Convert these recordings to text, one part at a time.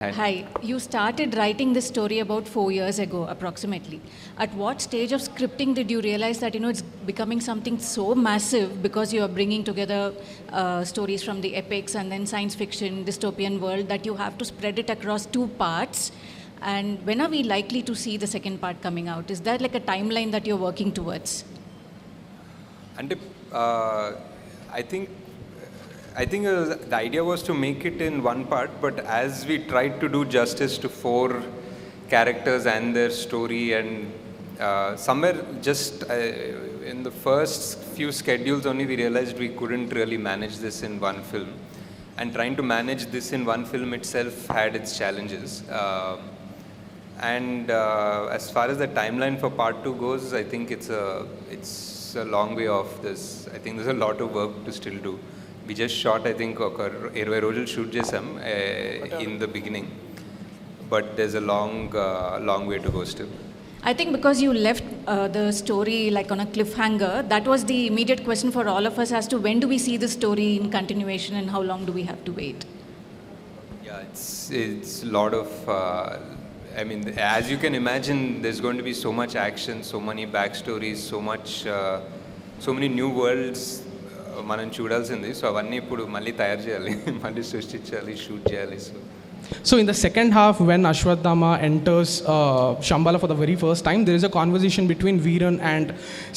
Hi, you started writing this story about 4 years ago, approximately. At what stage of scripting did you realize that it's becoming something so massive because you are bringing together stories from the epics and then science fiction, dystopian world that you have to spread it across 2 parts? And when are we likely to see the second part coming out? Is there like a timeline that you're working towards? And I think the idea was to make it in one part, but as we tried to do justice to 4 characters and their story, and somewhere just in the first few schedules only we realized we couldn't really manage this in one film, and trying to manage this in one film itself had its challenges. As far as the timeline for part 2 goes, I think it's a long way off this. I think there's a lot of work to still do. We just shot, I think, 20 రోజులు shoot చేసాం in the beginning, but there's a long way to go still. I think because you left the story like on a cliffhanger, that was the immediate question for all of us as to when do we see the story in continuation and how long do we have to wait? Yeah, it's a lot of, I mean, as you can imagine, there's going to be so much action, so many backstories, so many new worlds మనం చూడాల్సింది. So అవన్నీ ఇప్పుడు మళ్ళీ తయారు చేయాలి, మళ్ళీ సృష్టించాలి, shoot చేయాలి. So in the second half, when Ashwatthama enters Shambhala for the very first time, there is a conversation between Veeran and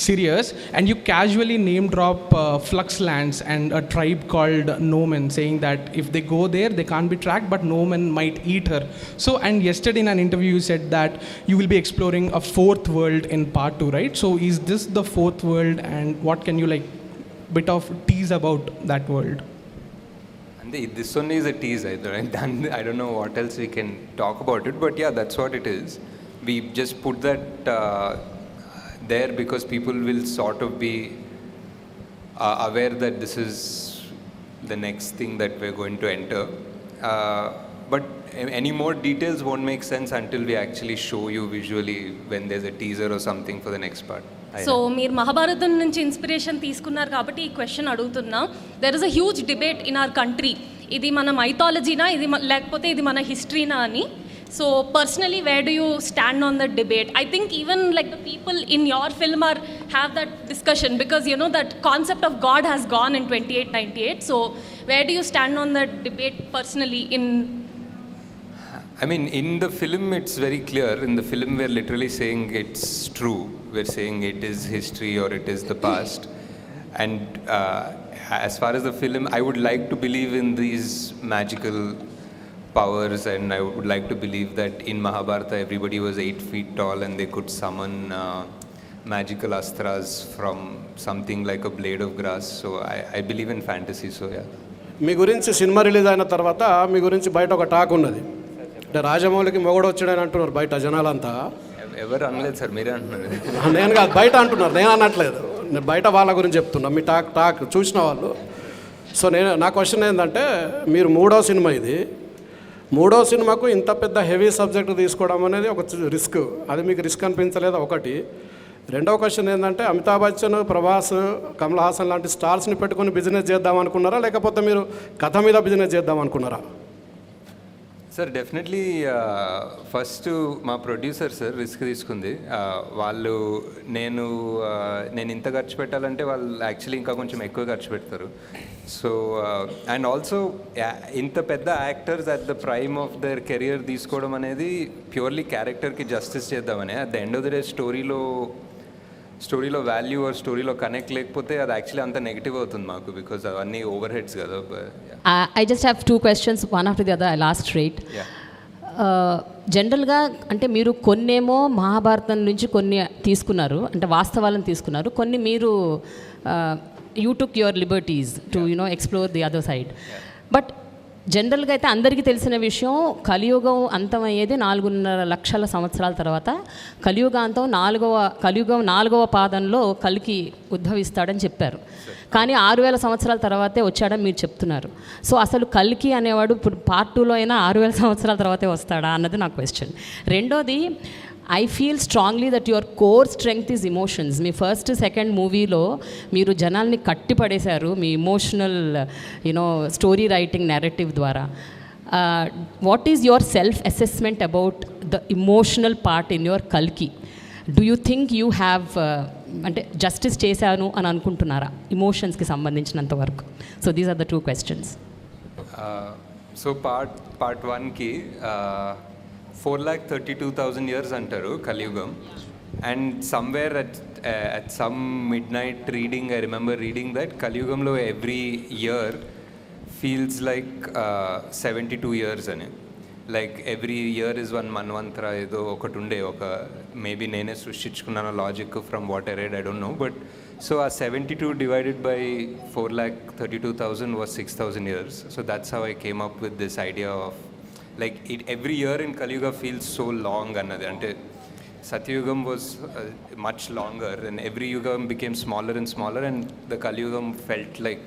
Sirius, and you casually name drop Flux Lands and a tribe called Nomen, saying that if they go there, they can't be tracked, but Nomen might eat her. So, and yesterday in an interview, you said that you will be exploring a 4th world in part 2, right? So is this the 4th world, and what can you bit of tease about that world? And this only is a tease. I don't know what else we can talk about it, but yeah, that's what it is. We just put that there because people will sort of be aware that this is the next thing that we're going to enter. But any more details won't make sense until we actually show you visually when there's a teaser or something for the next part. So మీరు మహాభారతం నుంచి inspiration తీసుకున్నారు కాబట్టి ఈ question అడుగుతున్నా. There is a huge debate in our country, ఇది మన మైథాలజీనా, ఇది లేకపోతే ఇది మన హిస్టరీనా అని. So personally where do you stand on that debate? I think even like the people in your film or have that discussion because you know that concept of God has gone in 2898. So where do you stand on that debate personally in? I mean, in the film, it's very clear. In the film, we're literally saying it's true. We're saying it is history or it is the past. And as far as the film, I would like to believe in these magical powers, and I would like to believe that in Mahabharata, everybody was 8 feet tall and they could summon magical astras from something like a blade of grass. So I believe in fantasy, so yeah. మీ గురించి cinema release అయిన తర్వాత మీ గురించి బయట ఒక talk ఉన్నది. అంటే రాజమౌళికి మొగడు వచ్చాడని అంటున్నారు బయట జనాలంతా. ఎవరు అనలేదు సార్, మీరే అంటున్నారు. నేను కాదు, బయట అంటున్నారు, నేను అనట్లేదు. నేను బయట వాళ్ళ గురించి చెప్తున్నా, మీ టాక్ చూసిన వాళ్ళు. సో నా క్వశ్చన్ ఏంటంటే, మీరు 3వ సినిమా ఇది, 3వ సినిమాకు ఇంత పెద్ద హెవీ సబ్జెక్ట్ తీసుకోవడం అనేది ఒక రిస్క్. అది మీకు రిస్క్ అనిపించలేదా? ఒకటి. 2వ క్వశ్చన్ ఏంటంటే, అమితాబ్ బచ్చన్, ప్రభాస్, కమల్ హాసన్ లాంటి స్టార్స్ని పెట్టుకొని బిజినెస్ చేద్దాం అనుకున్నారా, లేకపోతే మీరు కథ మీద బిజినెస్ చేద్దాం అనుకున్నారా? సార్ డెఫినెట్లీ ఫస్ట్ మా ప్రొడ్యూసర్ సార్ రిస్క్ తీసుకుంది. వాళ్ళు నేను ఇంత ఖర్చు పెట్టాలంటే వాళ్ళు యాక్చువల్లీ ఇంకా కొంచెం ఎక్కువ ఖర్చు పెడతారు. సో అండ్ ఆల్సో ఇంత పెద్ద actors at the prime of their career తీసుకోవడం అనేది ప్యూర్లీ క్యారెక్టర్కి జస్టిస్ చేద్దామని. At the end of the day స్టోరీలో వాల్యూ ఆర్ స్టోరీలో కనెక్ట్ లేకపోతే అది యాక్చువల్లీ అంత నెగిటివ్ అవుతుంది మాకు, బికాజ్ అవన్నీ ఓవర్ హెడ్స్ కదా. I just have 2 questions, one after the other. I'll ask straight. జనరల్గా అంటే మీరు కొన్నేమో మహాభారతం నుంచి కొన్ని తీసుకున్నారు, అంటే వాస్తవాలను తీసుకున్నారు, కొన్ని మీరు you took your liberties to explore the other side. But జనరల్గా అయితే అందరికీ తెలిసిన విషయం, కలియుగం అంతమయ్యేది 4.5 లక్షల సంవత్సరాల తర్వాత. కలియుగం 4వ పాదంలో కల్కి ఉద్భవిస్తాడని చెప్పారు. కానీ 6000 సంవత్సరాల తర్వాతే వచ్చాడని మీరు చెప్తున్నారు. సో అసలు కల్కి అనేవాడు ఇప్పుడు పార్ట్ 2లో అయినా 6000 సంవత్సరాల తర్వాతే వస్తాడా అన్నది నా క్వశ్చన్. రెండోది, I feel strongly that your core strength is emotions. మీ ఫస్ట్ సెకండ్ మూవీలో మీరు జనాల్ని కట్టి పడేశారు మీ ఇమోషనల్ స్టోరీ రైటింగ్ నెరేటివ్ ద్వారా. What is your self assessment about the emotional part in your కల్కి? Do you think you have అంటే జస్టిస్ చేశాను అని అనుకుంటున్నారా ఇమోషన్స్కి సంబంధించినంత వరకు? So these are the 2 questions. సో పార్ట్ 1కి 4,32,000 years అంటారు కలియుగం. And somewhere at some midnight reading, I remember reading that కలియుగంలో every year feels like 72 years అని. Like every year is one manvantara ఏదో ఒకటి ఉండే, ఒక మేబీ నేనే సృష్టించుకున్నాను logic from what I read, I don't know. But so ఆ 72 divided by 4,32,000 was 6,000 years. So that's how I came up with this idea of like every year in Kaliyuga feels so long అన్నది. అంటే Satyugam was much longer and every yugam became smaller and smaller, and the Kaliyugam felt like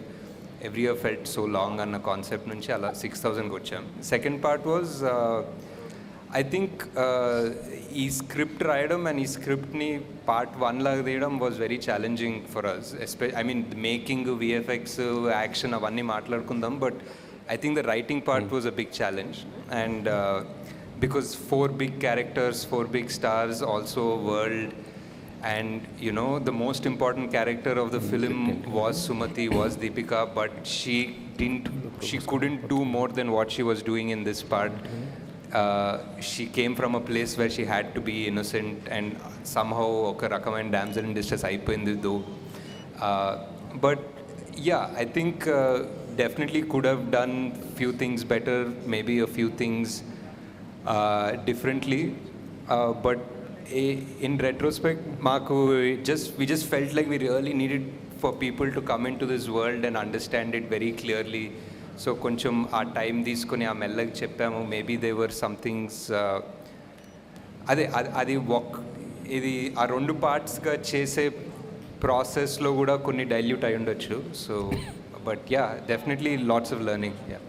every year felt so long అన్న concept నుంచి అలా 6,000కి వచ్చాం. Second part was I think ఈ script రాయడం and ఈ స్క్రిప్ట్ని పార్ట్ 1 లాగా తీయడం was very challenging for us. I mean making, VFX, action అవన్నీ మాట్లాడుకుందాం, but I think the writing part was a big challenge. And because 4 big characters, 4 big stars, also a world, and you know the most important character of the film was Sumati, was Deepika, but she couldn't do more than what she was doing in this part. She came from a place where she had to be innocent, and somehow oka rakamaina damsel in distress ayipoyindi though. But yeah, I think definitely could have done few things better, maybe a few things differently, but in retrospect we just felt like we really needed for people to come into this world and understand it very clearly. So koncham aa time తీసుకొని ఆ మెల్లగా చెప్పాము. Maybe there were some things అది ఇది ఆ 2 పార్ట్స్గా చేసే ప్రాసెస్లో కూడా కొన్ని డైల్యూట్ అయి ఉండొచ్చు. So but yeah, definitely lots of learning. Yeah.